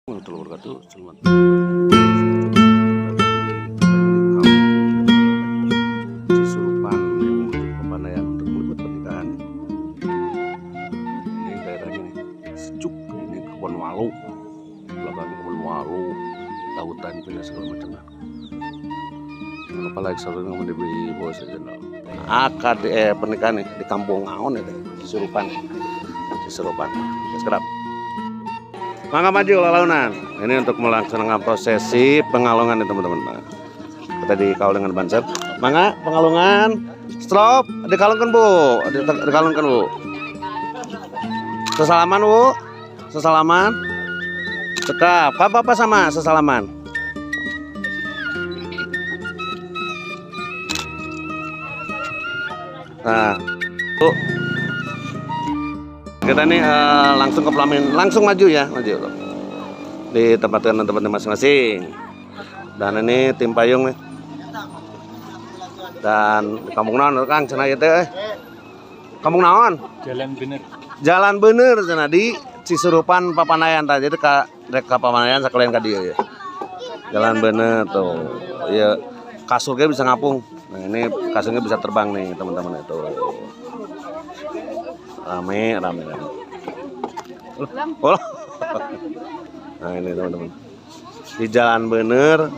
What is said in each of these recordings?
Warahmatullahi wabarakatuh. Selamat Cisurupan yang menuju Pepandayan untuk meliput pernikahan. Ini daerahnya nih sejuk. Ini kebun walu, belakangnya kebun walu, lautan punya segala macam. Apalagi selalu ngomong di bawah saja. Akad pernikahan nih di Kampung Aon itu Cisurupan. Cisurupan. Sekedap. Mangga maju lalaunan. Ini untuk melaksanakan prosesi pengalungan nih teman-teman. Nah, kita dikawal dengan banser. Mangga pengalungan. Stop. Dikalungkan bu. Dikalungkan bu. Sesalaman bu. Sesalaman. Cekap. Apa sama sesalaman. Nah, bu. Kita nih langsung ke pelamin, langsung maju ya, maju loh. Ditempatkan tempatnya masing-masing. Dan ini tim payung nih. Dan di Kampung Naon Kang cenah ieu teh. Kampung Naon? Jalan bener. Jalan bener cenah di Cisurupan Papandayan tah. Jadi ka rek ka Papandayan sakalian ka dieu ya. Jalan bener tuh. Ieu kasurnya bisa ngapung. Nah, ini kasurnya bisa terbang nih teman-teman itu. Rame. Oh. Nah ini teman-teman di jalan bener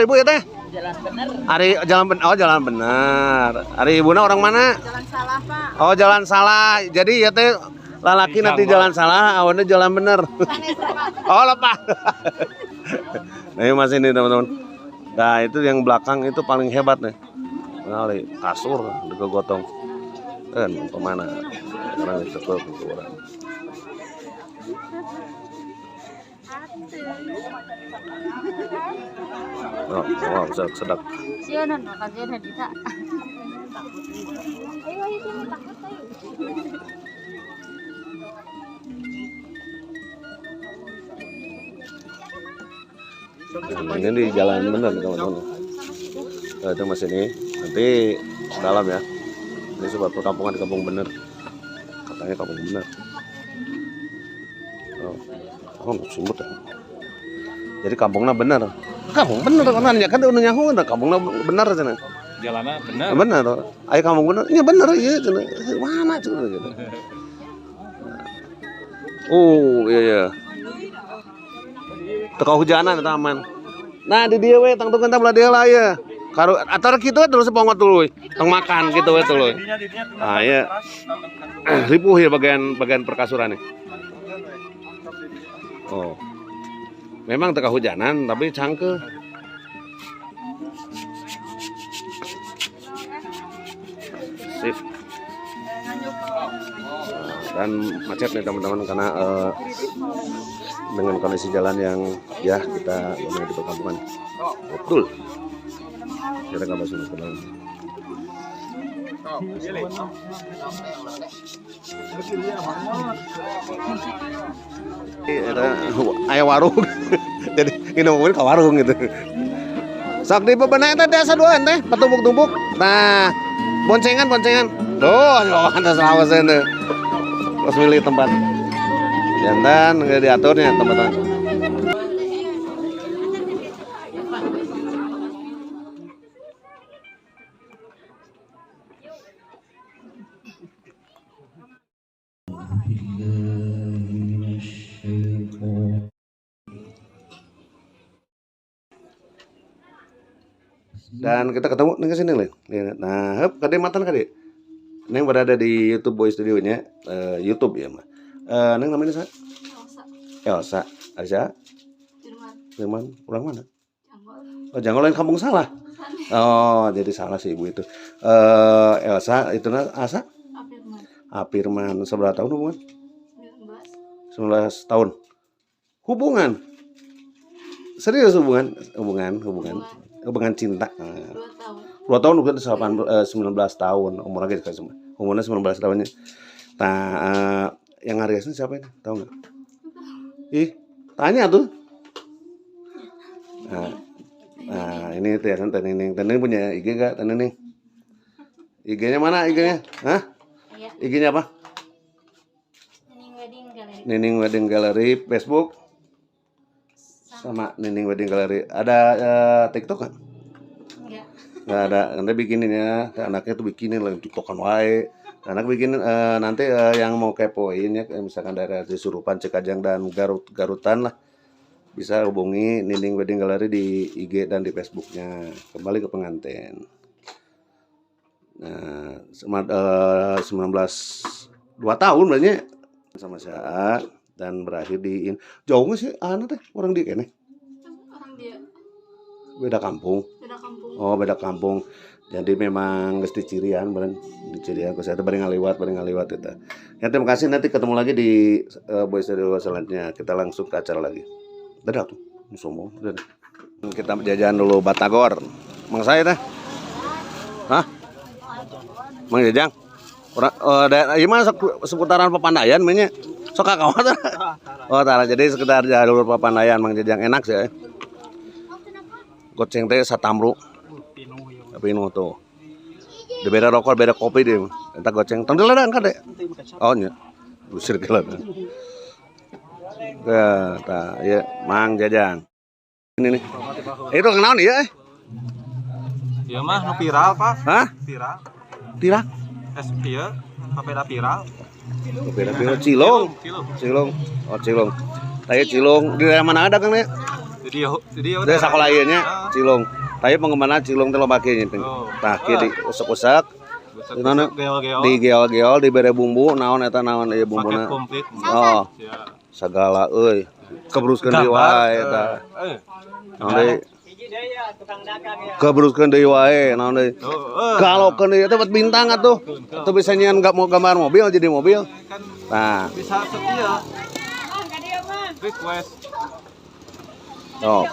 ibu ya teh. Jalan bener. Jalan bener. Ari ibuna orang mana? Jalan salah pak. Oh jalan salah. Jadi ya teh lalaki nanti jalan salah, awannya jalan bener. Oh lepas. Nah ini masih ini teman-teman. Nah itu yang belakang itu paling hebat nih. Ngali kasur digotong. Kan kemana? Sekarang itu ke orang. Oh, sedap. Sianan makanya Hadita. Ayo sini takut ayo. Ini di jalan bener teman-teman. Nah, itu masih ini nanti dalam ya. Ini sebuah perkampungan di Kampung Bener. Katanya Kampung Bener. Oh, sebut ya. Jadi kampungnya bener. Kampung bener kan kan udah nyaho kampungnya bener cenah. Jalannya bener. Bener. Ayo kampung bener. Iya bener iya cenah. Mana cenah gitu. Oh, iya. Teu hujanan eta aman. Nah, di dieu we tangtungkeun tah belah dieu lah ya. Karo atar kitu terus sepongot tuluy. Tong makan kitu we tuluy. Ah iya. Ripuh ya bagian perkasuran nih. Oh. Memang teu hujanan tapi cangkeuh. Sip. Dan macet nih teman-teman karena dengan kondisi jalan yang ya kita lumayan di perkampungan. Betul. Kita nggak masuk ke dalam. Ayah warung. Jadi ini ngomongin ke warung gitu. Sok di bebenah teh desa dua teh patumpuk-tumpuk. Nah, boncengan. Tuh, nyobakan sawas teh. Terus milih tempat. Jantan nggak diaturnya teman-teman. Dan kita ketemu nih ke sini nih. Nah, kade matan kade. Neng berada di YouTube Boy Studionya, YouTube ya mah. Neng namanya siapa? Elsa. Elsa. Firman. Orang mana? Oh, Janggol lain kampung salah. Oh, jadi salah sih ibu itu. Elsa itu Asa? Apirman. Seberapa tahun hubungan? 19 tahun. Hubungan. Serius hubungan cinta. 2 tahun udah 19 tahun umur lagi umurnya 19 tahunnya. Nah, yang ngariasnya siapa ini? Tahu nggak? Ih, tanya tuh. Nah, ini tuh ya kan Tening punya IG nggak Tening? IG-nya mana IG-nya? Hah? IG-nya apa? Nining Wedding Gallery Facebook. sama Nining Wedding Gallery. Ada TikTok nggak? Enggak. Nggak ada. Nanti bikinin ya. Anaknya tuh bikinin lah TikTokan wae. Anak bikin nanti yang mau kepoin ya, misalkan daerah Cisurupan, Cikajang dan Garutan lah, bisa hubungi Nining Wedding Gallery di IG dan di Facebooknya. Kembali ke pengantin. Nah, 2 tahun banyak sama saya dan berakhir di jauh nggak sih anak teh orang di kene Orang dia beda kampung. beda kampung. Oh beda kampung, jadi memang geus dicirian beren di cirian saya teh bari ngaliwat itu. Ya terima kasih, nanti ketemu lagi di Boys Radio selanjutnya. Kita langsung ke acara lagi. Dadah tuh sombong dadah. Kita jajan dulu batagor mang saya teh. Hah? Mang Jajang. Daerah gimana seputaran Papandayan mainnya? Sok kakak tah. Oh, tara jadi sekedar jalur Papandayan Mang Jajang enak sih. Goceng teh satamru. Pinu tuh. Di beda rokok, beda kopi deh. Entah goceng. Tendeladan kan deh. Oh nya. Usir kelan. Ya, tah, ya Mang Jajang. Ini nih. Itu kenal nih ya? Iya mah nu viral Pak. Hah? Viral. Tirak. Ieu papeda viral. Beda Cilong. Cilong. Oh Cilong. Tanya Cilong di daerah mana ada kan ya? Di dia Dari sekolah ieunya Cilong. Tapi pengembangan Cilong teh loba kieu nya. Tah kieu di usak-usak. Naon di geol-geol dibere bumbu, naon eta naon ieu bumbuna. Paket komplit. Oh, Ya. sagala euy. Kebruskeun deui wae eta. Naon deui? Kebruskeun deui wae, naon deui? Galokeun deui teh bintang atuh. Atuh bisa nyian enggak mau gambar mobil jadi mobil. Kan Nah, bisa setia. Request. oh.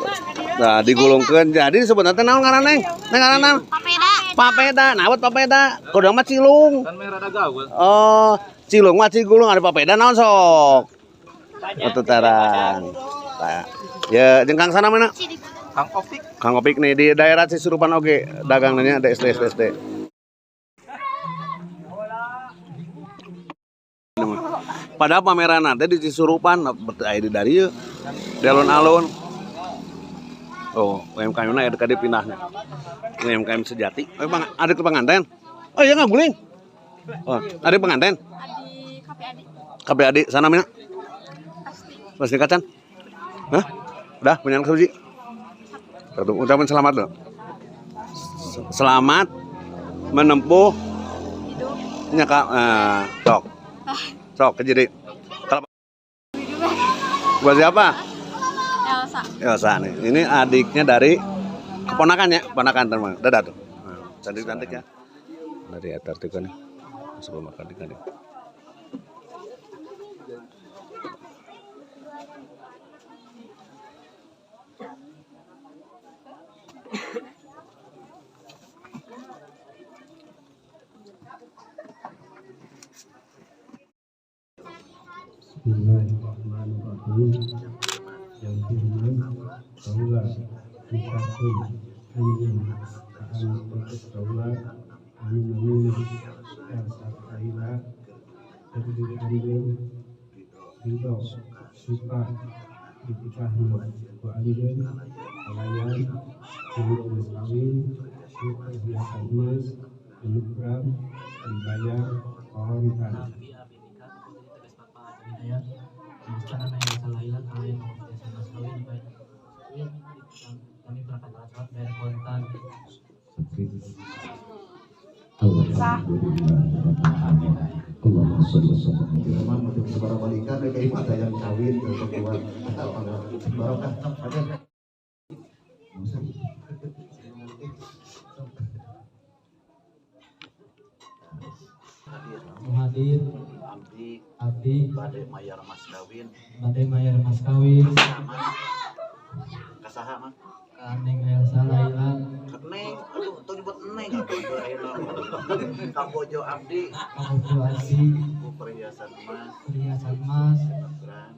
Nah, digulungkeun jadi sebenarnya naon ngaranna Neng? Neng ngaranna naon? Papeda. Papeda, nawat papeda. Kodang mah Cilung. Kan merah ada gaul. Oh, Cilung mah Cigulung ada papeda naon sok? Atuh tarang. Tah. Ya, jeung Kang sana mana? Kang Opik. Kang Opik nih di daerah Cisurupan oge, dagangannya ada SD. Padahal pameran teh di Cisurupan aya di dari ieu. Di alun-alun. Oh, UMKM-na aya dekat dipindahna. UMKM Sejati. Oh, Bang, ada ke pengantin. Oh, iya ngaguling. Oh, ada pengantin. Adi kafe adik. Kabeh adik sana mina. Pasti kacan. Hah? Udah punya anak suji. Satu ucapan selamat dong. Selamat menempuh nyaka sok. Sok kejadi. Kalau buat siapa? Elsa. Elsa nih. Ini adiknya dari keponakannya, ponakan teman. Dadah tuh. Cantik-cantik ya. Dari Antartika nih. Sebelum makan di nih. Bismillahirrahmanirrahim. Yang firman Kaulah Nikahun Anjing Kaan Tekut Kaulah Amin Dasar Kaila Terdiri Anjing Ridho Suka Dikahun Wa Anjing Kalayan Hidup Kawin Suka Hiasan Mas Penugram Dibayar Kontan hadir abdi Bade mayar mas kawin. badai mayar mas kawin Kasaha mah? Kaneng Elsa Laila Neng, aduh, tuh nyebut Neng atuh itu ayeuna. Kambojo abdi, Kabupaten Asi ku perhiasan emas, perhiasan emas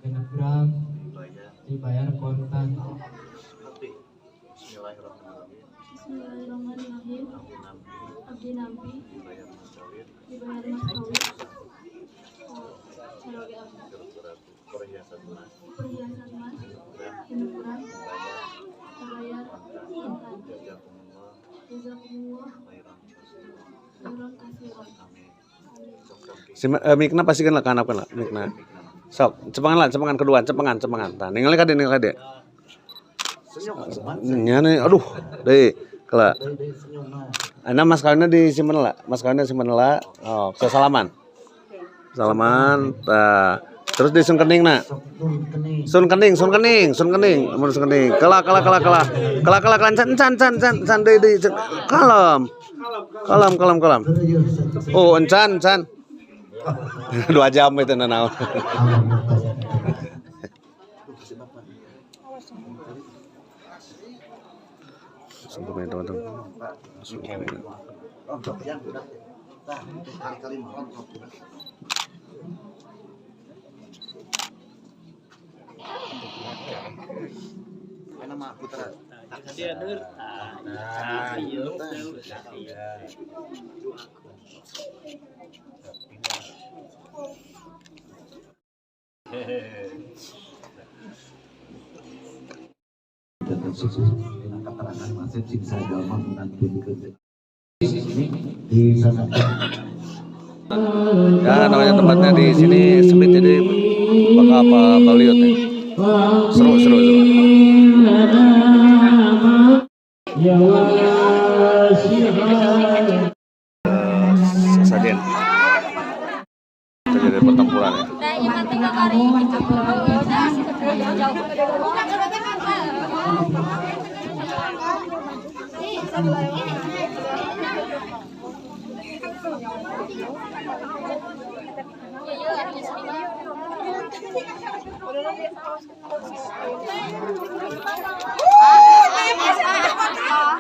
genep gram dibayar. dibayar kontan. Abdi, bismillahirrahmanirrahim. Bismillahirrahmanirrahim. Abdi nampi, Abdi nampi dibayar mas kawin, dibayar mas kawin. Saroge abdi. perhiasan emas, Perhiasan emas genep gram Mikna pasti kan lah kanap kan lah mikna. Sok, cepengan kedua, cepengan. Tah, ningali kade. Nya nih, aduh, deui kala. Ana mas kawinna disimpen lah. Oh, salaman. Salaman, tah. Terus di sun keningna. Sun kening. Mun sun kening. Kala can deui. Kalem. Oh, encan. 2 jam itu nanaon. Sampai teman-teman. Ya namanya tempatnya di sini sempit jadi bakal apa baliut nih. Seru. Sajen. Terjadi pertempuran ya.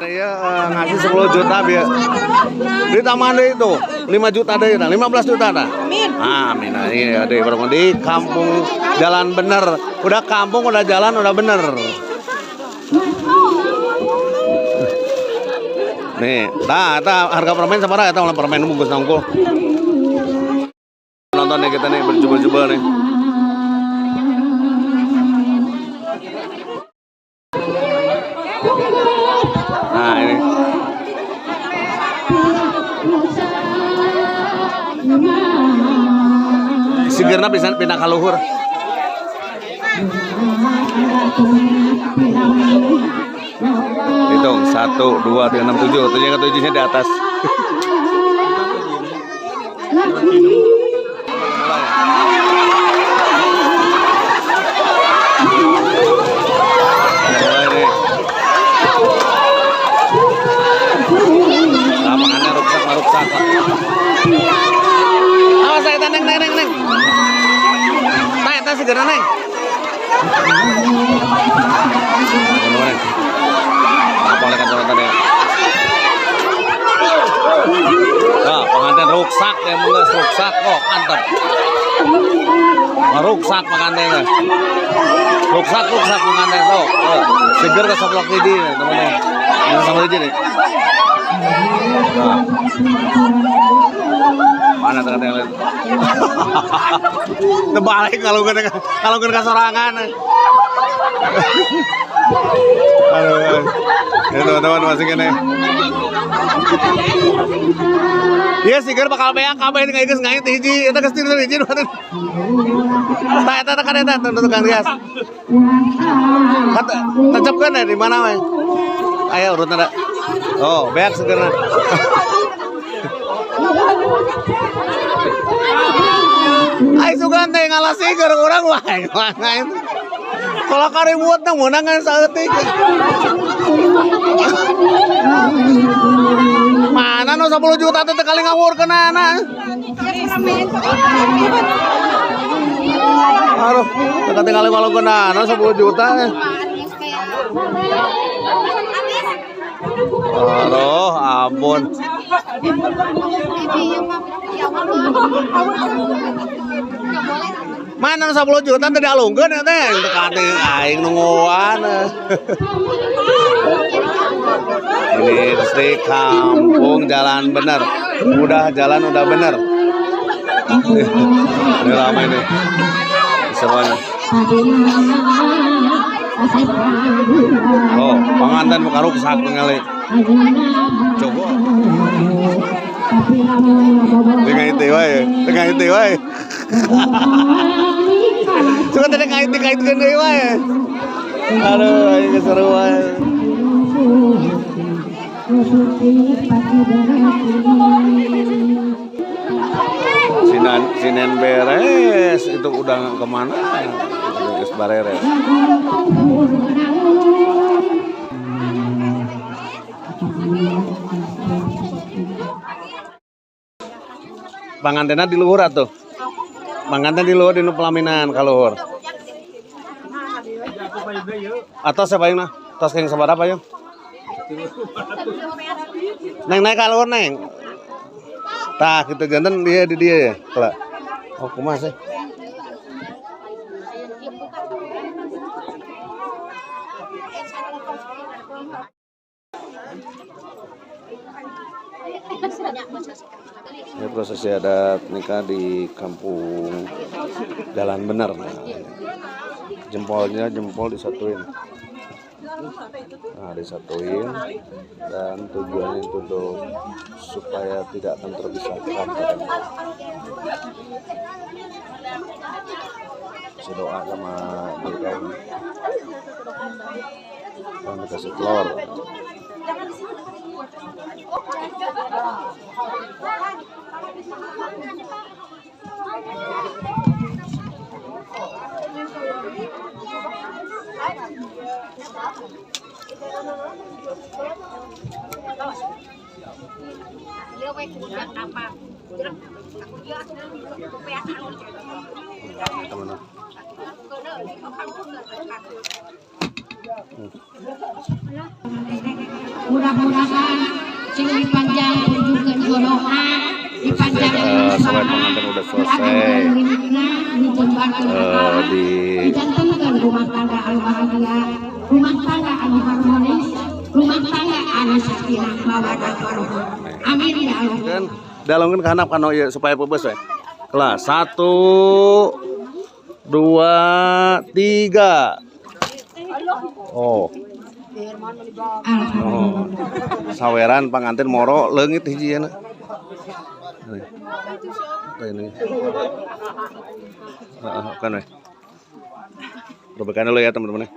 Saya ngasih 10 juta biar ditambahan deh itu 5 juta deh, 15 juta dah. Amin. Iya deh, di kampung jalan bener. Udah kampung, udah jalan, udah bener. Nih, harga permen sabaraha eta ulah permen bungkus nongkol. Nonton nih kita nih berjubel-jubel nih. Nah, ini. Sigerna bisa pindah ka luhur. Hitung 1, 2, 3, 6, 7. 7-nya di atas. Makannya ruksak. Awas saya neng. Nah, itu segera neng. Nah, pengantin ruksak ya mulai ruksak kok mantap. Ruksak pengantinnya. Ruksak pengantin tuh. Seger ke soplok lidi teman-teman. Ini sama lidi nih. Nah. Mana tengah yang lain? Terbalik kalau kena sorangan. Aduh, ya teman-teman masih kene. Iya sigar bakal beak kabeh ini geus ngait hiji eta geus tilu hiji. Eta kan eta tentukan gas. Tancapkeun di mana we? Aya urutna da. Oh, beak sigarna. Ai sugan teh ngalah sigar urang wae. Kalau karibuat nang menangan saeutik. Mana no 10 juta teh kali ngawurkeunana. Aduh, teka tinggal 50keunana 10 juta. Aduh, ampun. Mana 10 juta teh dialungkeun teh teu aing nungguan. Ini di kampung jalan bener. Udah jalan udah bener. Ini lama ini. Semuanya. Oh, pengantin buka ruksak ningali. Coba. Dengan itu wae, dengan itu wae. Suka tadi kait-kaitkeun deui wae. Aduh, ini keseruan. Sinen beres, itu udah kemana? Geus bareres. Pangantena di luhur atuh. Panganten di luhur di nu pelaminan ka luhur. Atos sabayungna? Tos keng sabaraha payung? Neng naik ka luhur neng. Tah kitu ganten dia di dia ya. Kala. Oh kumaha sih? Ini prosesi adat nikah di kampung Jalan Bener. Nah, jempol disatuin. Nah, disatuin dan tujuannya itu untuk supaya tidak akan terpisahkan. Kasih doa sama mereka dan dikasih telur. Mudah-mudahan sing dipanjang tunjukkeun jodohna dipanjang Selain pengantin udah selesai dijantenkeun rumah tangga anu bahagia, rumah tangga anu harmonis, rumah tangga anu sakinah mawaddah warahmah. Amin ya Allah. kan dalungkeun ka handap kana ieu supaya peubeus we. Kelas 1 2 3. Oh. Oh. Saweran pangantin moro leungit hijieuna. Ini. Kan we. Rebekan dulu ya teman-teman.